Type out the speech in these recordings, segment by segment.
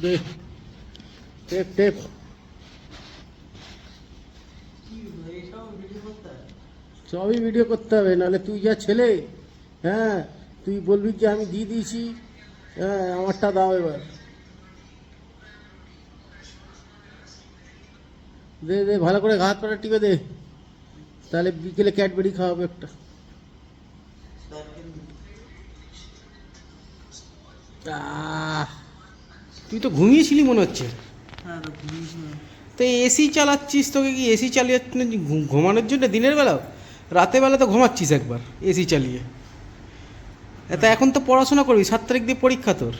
দে tape tape. সবই video করতে হবে, নাহলে তুই যা ছেলে, হ্যাঁ তুই বলবি যে আমি দিয়ে দিয়েছি, হ্যাঁ আমারটা দাও এবার। দে দে ভালো করে হাত পাটা টিপে দে, তাহলে বিকেলে ক্যাডবেরি খাওয়াবে একটা। তুই তো ঘুমিয়েছিলি মনে হচ্ছে। হ্যাঁ তো ঘুমিয়েছিলাম। তো এসি চালাচ্ছিস, তোকে কি এসি চালিয়ে ঘুমানোর জন্য দিনের বেলাও? রাতের বেলা তো ঘুমাচ্ছিস একবার এসি চালিয়ে। তা এখন তো পড়াশোনা করবি, 7 তারিখ দিয়ে পরীক্ষা তোর।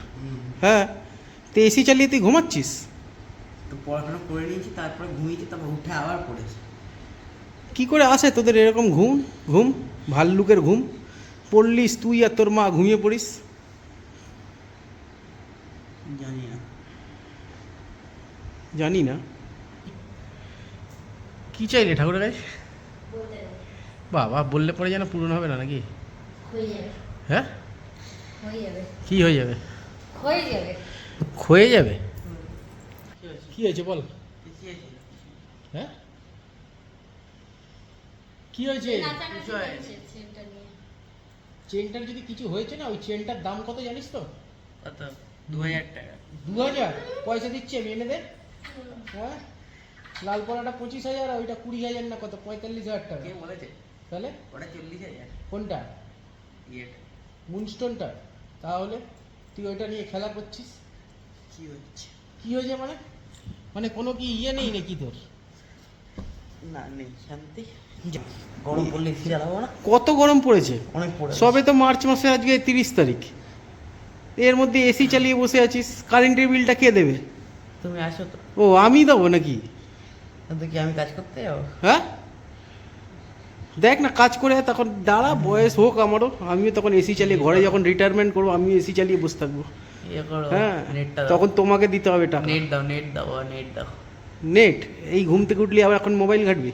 হ্যাঁ, তো এসি চালিয়ে তুই ঘুমাচ্ছিস? তো পড়াশোনা করে নিয়েছি, তারপরে ঘুমিয়েছি, তারপর উঠে আবার পড়েছি। কি করে আসে তোদের এরকম ঘুম? ঘুম ভাল্লুকের ঘুম। পড়লিস তুই আর তোর মা ঘুমিয়ে পড়িস। জানি না। জানি না কি চাইলে ঠাকুরের কাছে? বাবা বললে পরে যেন পূরণ হবে না নাকি? হ্যাঁ কি হয়ে যাবে? ক্ষয়ে যাবে। কি হয়েছে বল? হ্যাঁ কি হয়েছে? চেনটার যদি কিছু হয়েছে না, ওই চেনটার দাম কত জানিস তো? কত? 2000 টাকা। 2000? পয়সা দিচ্ছি আমি, এনে দে। হ্যাঁ, লাল পরাটা 25,000, ওইটা 20,000 না কত, 45,000 টাকা। কে বলেছে? তাহলে ওটা 40,000। কোনটা? ইয়েটা। মুনস্টোনটা? তাহলে তুই ওইটা নিয়ে খেলা করছিস? কি হচ্ছে? কি হয়েছে মানে? মানে কোনো কি ইয়ে নেই নাকি তোর? না নেই, শান্তি। গরম পড়লে এসি চালাবো না? কত গরম পড়েছে! অনেক পড়ে। সবে তো মার্চ মাসে, আজকে 30 তারিখ, এর মধ্যে এসি চালিয়ে বসে আছিস। কারেন্টের বিলটা কে দেবে? তুমি আসো তো। ও আমি দেবো নাকি? তো কি আমি কাজ করতে যাবো? হ্যাঁ দেখ না, কাজ করে তখন দাঁড়া, বয়স হোক আমারও, আমিও তখন এসি চালিয়ে, ঘরে যখন রিটায়ারমেন্ট করবো আমিও এসি চালিয়ে বসে থাকবো। ইয়ে করো, হ্যাঁ নেটটা তখন তোমাকে দিতে হবে টাকা। নেট দাও, নেট দাও, নেট দাও। নেট? এই ঘুম থেকে উঠলি আবার এখন মোবাইল ঘাটবি?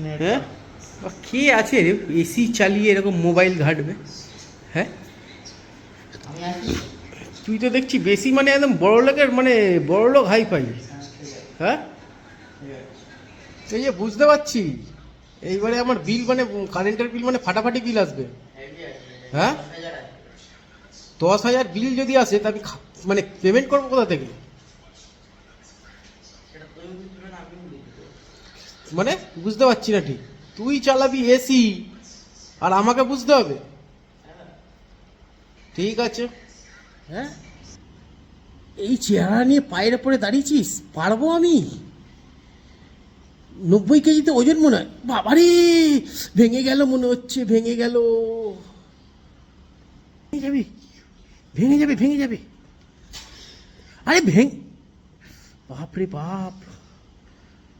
নেট হ্যাঁ, কে আছে রে এসি চালিয়ে এরকম মোবাইল ঘাটবে? হ্যাঁ, আমি আসি। তুই তো দেখছি বেশি, মানে একদম বড় লোকের, মানে বড় লোক হাই ফাই। হ্যাঁ, এই যে বুঝতে পারছি, এইবারে আমার বিল, মানে কারেন্টের বিল মানে ফাটাফাটি বিল আসবে। হ্যাঁ, 10,000 বিল যদি আসে তা আমি মানে পেমেন্ট করবো কোথা থেকে? মানে বুঝতে পারছি না ঠিক। তুই চালাবি এসি আর আমাকে বুঝতে হবে? ঠিক আছে। হ্যাঁ, এই চেহারা নিয়ে পায়ের ওপরে দাঁড়িয়েছিস? পারবো আমি? 90 কেজিতে ওজন মনে হয়। বাবারে, ভেঙে গেল মনে হচ্ছে, ভেঙে গেল। ভেঙে যাবে, ভেঙে যাবে, ভেঙে যাবে। আরে বাপরে বাপ,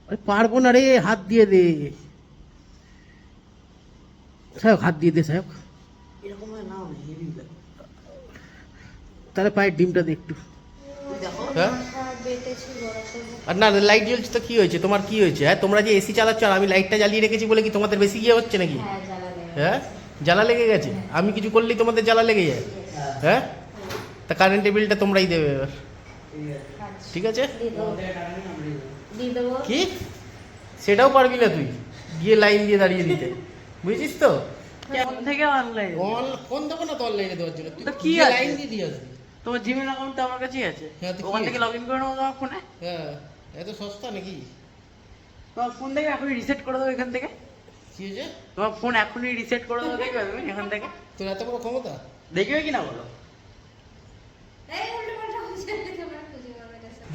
আরে পারবো না রে, হাত দিয়ে দে সাহেব, হাত দিয়ে দে সাহেব। এরকম না, হেভি লাগে। তাহলে পায়ের ডিমটা দে একটু। দেখো। হ্যাঁ, আর না লাইট জ্বলছে তো কি হয়েছে? তোমার কি হয়েছে? হ্যাঁ, তোমরা যে এসি চালাচ্ছ আর আমি লাইটটা জ্বালিয়ে রেখেছি বলে কি তোমাদের বেশি ইয়ে হচ্ছে নাকি? হ্যাঁ, জ্বালা লেগে গেছে। আমি কিছু করলেই তোমাদের জ্বালা লেগে যায়। হ্যাঁ, তা কারেন্টের বিলটা তোমরাই দেবে এবার। ঠিক আছে? কি সেটাও পারবি না তুই, গিয়ে লাইন দিয়ে দাঁড়িয়ে দিতে, বুঝেছিস তো? কোন থেকে অনলাইন? ফোন দেবো না তো অনলাইনে দেওয়ার জন্য, তুই তো কি গিয়ে আছে? লাইন দিয়ে দিয়ে আসবি। তোমার জিমেল অ্যাকাউন্ট তো আমার কাছেই আছে। হ্যাঁ, তো কি ওখান থেকে আছে? লগইন করে নেবো তোমার ফোনে। হ্যাঁ, এত সস্তা নাকি? তোমার ফোন থেকে এখনই রিসেট করে দেবো এখান থেকে। কি হয়েছে? তোমার ফোন এখনই রিসেট করে দেবো, দেখবে তুমি এখান থেকে। তোর এত বড় ক্ষমতা? দেখবে কি না বলো?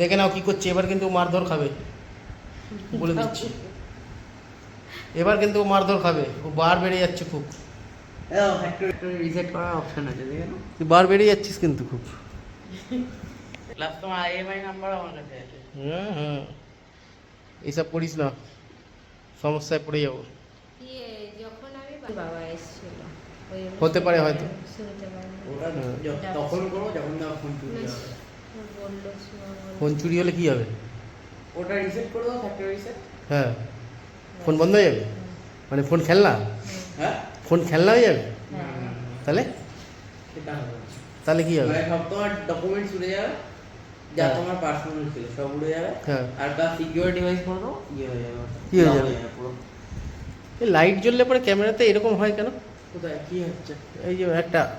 দেখে নাও কি করছে, এবার কিন্তু ও মারধর খাবে, বলে দিচ্ছি। এবার কিন্তু ও মারধর খাবে, ও বার বেড়ে যাচ্ছে খুব। রিসেট করার অপশন আছে, দেখে নাও। তুই বার বেড়ে যাচ্ছিস কিন্তু খুব। প্লাস তোমার আইএমআই নাম্বার আমার কাছে আছে। হ্যাঁ হ্যাঁ, এইসব করিস না, সমস্যায় পড়ে যাবো। হতে পারে হয়তো। তখন করবো যখন তোমার ফোন চুরি হবে। ফোন চুরি হলে কি হবে? ওটা রিসেট করে দেবো, ফ্যাক্টরি রিসেট। হ্যাঁ, ফোন বন্ধ হয়ে যাবে, মানে ফোন খেলনা? হ্যাঁ, ফোন খেলনা হয়ে যাবে? তাহলে সেটা হবে। তাহলে কি হবে? মানে সব তোমার ডকুমেন্টস উড়ে যাবে। যা হ্যাঁ। তোমার পার্সোনাল ছিল সব উড়ে যাবে। হ্যাঁ। আর প্লাস সিকিউর ডিভাইস করো ইয়ে হয়ে যাবে। কি হয়ে যাবে? পুরো। এই লাইট জ্বললে পরে ক্যামেরাতে এরকম হয় কেন? কোথায় কি হচ্ছে? এই যে একটা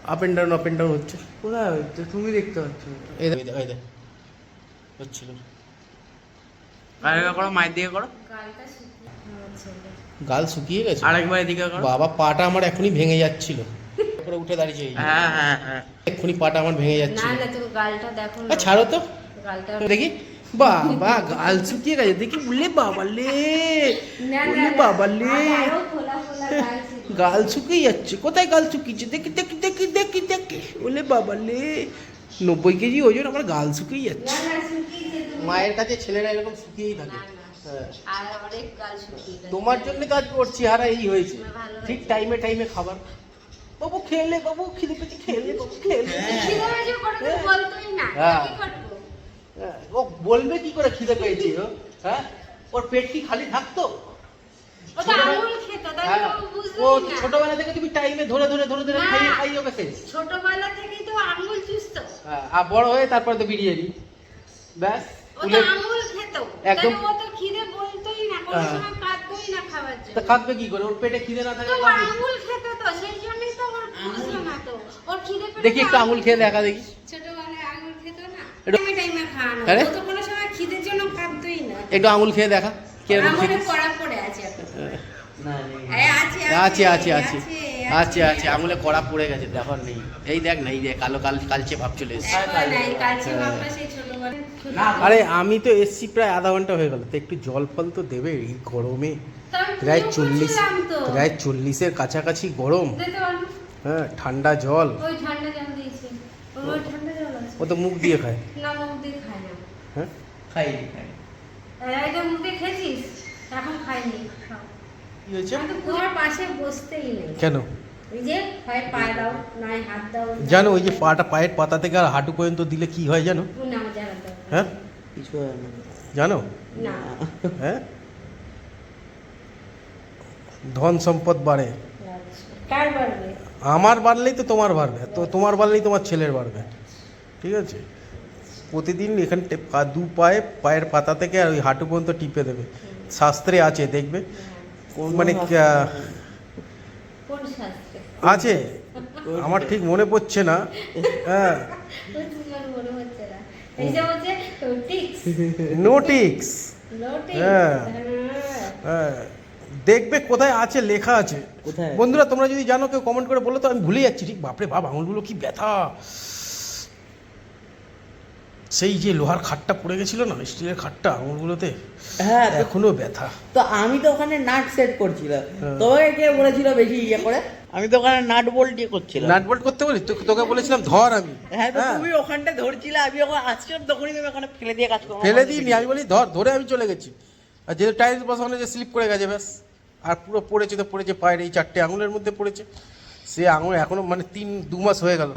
আপ অ্যান্ড ডাউন হচ্ছে। কোথায় হচ্ছে তুমি দেখতে পাচ্ছ? এই দেখ, এই দেখ হচ্ছিল। আরেকবার করো, মায়ের দিকে করো। গালটা শুকিয়ে হচ্ছে। গাল শুকিয়ে গেছে? আরেকবার এদিকে করো। বাবা, পাটা আমার এখনই ভেঙে যাচ্ছিল। তারপরে উঠে দাঁড়িয়েছে এই যে। হ্যাঁ হ্যাঁ হ্যাঁ। এক্ষুনি পাটা আমার ভেঙে না যাচ্ছিল। না তুমি গালটা দেখো না। ছাড়ো তো গালটা দেখি। বাবা, গাল শুকিয়ে গেছে দেখি। বলে বাবা লে, না বলে বাবা লে, আরো খোলা খোলা গাল ছিল। গাল শুকিয়ে যাচ্ছে। কোথায় গাল শুকিয়েছে? দেখি দেখি দেখি দেখি দেখি। বলে বাবা লে, 90 কেজি ওজন, আমার গাল শুকিয়ে যাচ্ছে। না না শুকিয়েছে তুমি। মায়ের কাছে ছেলেরা এরকম শুকিয়েই থাকে। না, না। হ্যাঁ। আর অনেক গাল শুকিয়ে গেছে। তোমার জন্য কাজ করছি, হারা এই হয়েছে। ভালো ঠিক হয়েছে। টাইমে টাইমে খাবার। বাবু খেলে, বাবু খিদে পেয়েছে, খেলে বাবু খেলে। খিদে পেয়েছে করে তো বলতোই না। হ্যাঁ। কি করবো? হ্যাঁ, ও বলবে কি করে খিদে পেয়েছি? হ্যাঁ, ওর পেট কি খালি থাকতো? ও তো আঙুল খেত, তাই হ্যাঁ, তো ও বুঝলি না। ছোটবেলা থেকে তুমি টাইমে ধরে ধরে ধরে ধরে না। খাইয়ে খাইয়ে ওকে শেষ। ছোটবেলা থেকেই তো আঙুল চুষতো। হ্যাঁ, আর বড় হয়ে তারপরে তো বিরিয়ানি। ব্যাস, ও তো তুলে আঙুল খেত। একদম- তাহলে ও তো খিদে বলতোই না, কোনো হ্যাঁ। সময় কাঁদতোই না খাওয়ার তা জন্য। খাবে কি করে? ওর পেটে খিদে না তো থাকলে ও খাবে? আঙুল খেত তো, সেই জন্যই তো ওর বুঝলো না তো। ওর খিদে পেলে দেখি তো একটু আঙুল খেয়ে দেখা দেখি। ছোটবেলায় আঙুল খেত না। একটু- টাইমে টাইমে খাওয়ানো। আরে? ও তো কোনো সময় খিদের জন্য কাঁদতোই না। একটু আঙুল খেয়ে দেখা কিরকম আঙুলে খেয়েছিস। কড়া পড়ে আছে এখন। না নেই। এই আছে আছে আছে আছে আছে আছে, আঙুলে কড়া পড়ে গেছে, দেখো নেই। এই দেখ না, এই দেখ কালো কালচে ভাব চলে এসেছে। এখন নাই, কালচে হ্যাঁ। ভাবটা সেই ছোটবেলায়। না, আরে আমি তো এসছি প্রায় আধা ঘন্টা হয়ে গেল, তো একটু জল ফল তো দেবে এই গরমে। তা আমি প্রায় পুজো 40, করছিলাম তো। প্রায় 40-এর কাছাকাছি গরম। দিতে পারবো? হ্যাঁ, ঠান্ডা জল। ওই ঠান্ডা জল দিয়েছি। ওই ঠান্ডা জল আছে। ও তো মুখ দিয়ে খায়। না, মুখ দিয়ে খাই না। হ্যাঁ, খাইনি খাইনি। এই যে মুখ দিয়ে খেয়েছিস? এখন খাইনি। খাও। কি হয়েছে? আমি তো পুজোর পাশে বসতেই নেই। কেন? এই যে হয় পা দাও, নয় হাত দাও। জানো ওই যে পাটা, পায়ের পাতা থেকে আর হাঁটু পর্যন্ত দিলে কি হয় জানো? না, জানো তো। হ্যাঁ, কিছু হয় না। জানো? না। হ্যাঁ, ধন সম্পদ বাড়ে। কার বাড়বে? আমার বাড়লেই তো তোমার বাড়বে, তো তোমার বাড়লেই তোমার ছেলের বাড়বে। ঠিক আছে, প্রতিদিন এখানে দু পায়ের পাতা থেকে আর ওই হাঁটু পর্যন্ত টিপে দেবে। শাস্ত্রে আছে, দেখবে। মানে কোন শাস্ত্রে? আছে, আমার ঠিক মনে পড়ছে না। হ্যাঁ, তোমার মনে হচ্ছে না। এই যে হচ্ছে টিক্স, নোটিক্স। নোটিক্স। হ্যাঁ। হ্যাঁ, দেখবে কোথায় আছে, লেখা আছে। কোথায়? বন্ধুরা তোমরা যদি জানো কেউ কমেন্ট করে বলো তো, আমি ভুলে যাচ্ছি। ঠিক, বাপরে বাপ, আঙুলগুলো কি ব্যথা। সেই যে লোহার খাটটা পড়ে গেছিল না, স্টিলের খাটটা আঙুলগুলোতে, হ্যাঁ তো- এখনো ব্যথা। তো আমি তো ওখানে নাট সেট করছিলাম। হ্যাঁ। তোমাকে কে বলেছিল বেশি ইয়ে করে? আমি তো ওখানে নাট বোল্ট দিয়ে করছিলাম। নাট বোল্ট করতে বলি তোকে বলেছিলাম ধর। আমি হ্যাঁ তো হ্যাঁ, তুমি ওখানটা ধরছিলে, আমি ওখানে আসছিলাম, তখনই তুমি ওখানে ফেলে দিয়ে কাজ করো। ফেলে দিইনি, আমি বলি ধর, ধরে আমি চলে গেছি। আর যেহেতু টাইলস বসানো, যে স্লিপ করে গেছে ব্যাস। আর পুরো পড়েছে তো পড়েছে, পায়ের এই 4টে আঙুলের মধ্যে পড়েছে। সে আঙুল এখনো মানে 2 মাস হয়ে গেল।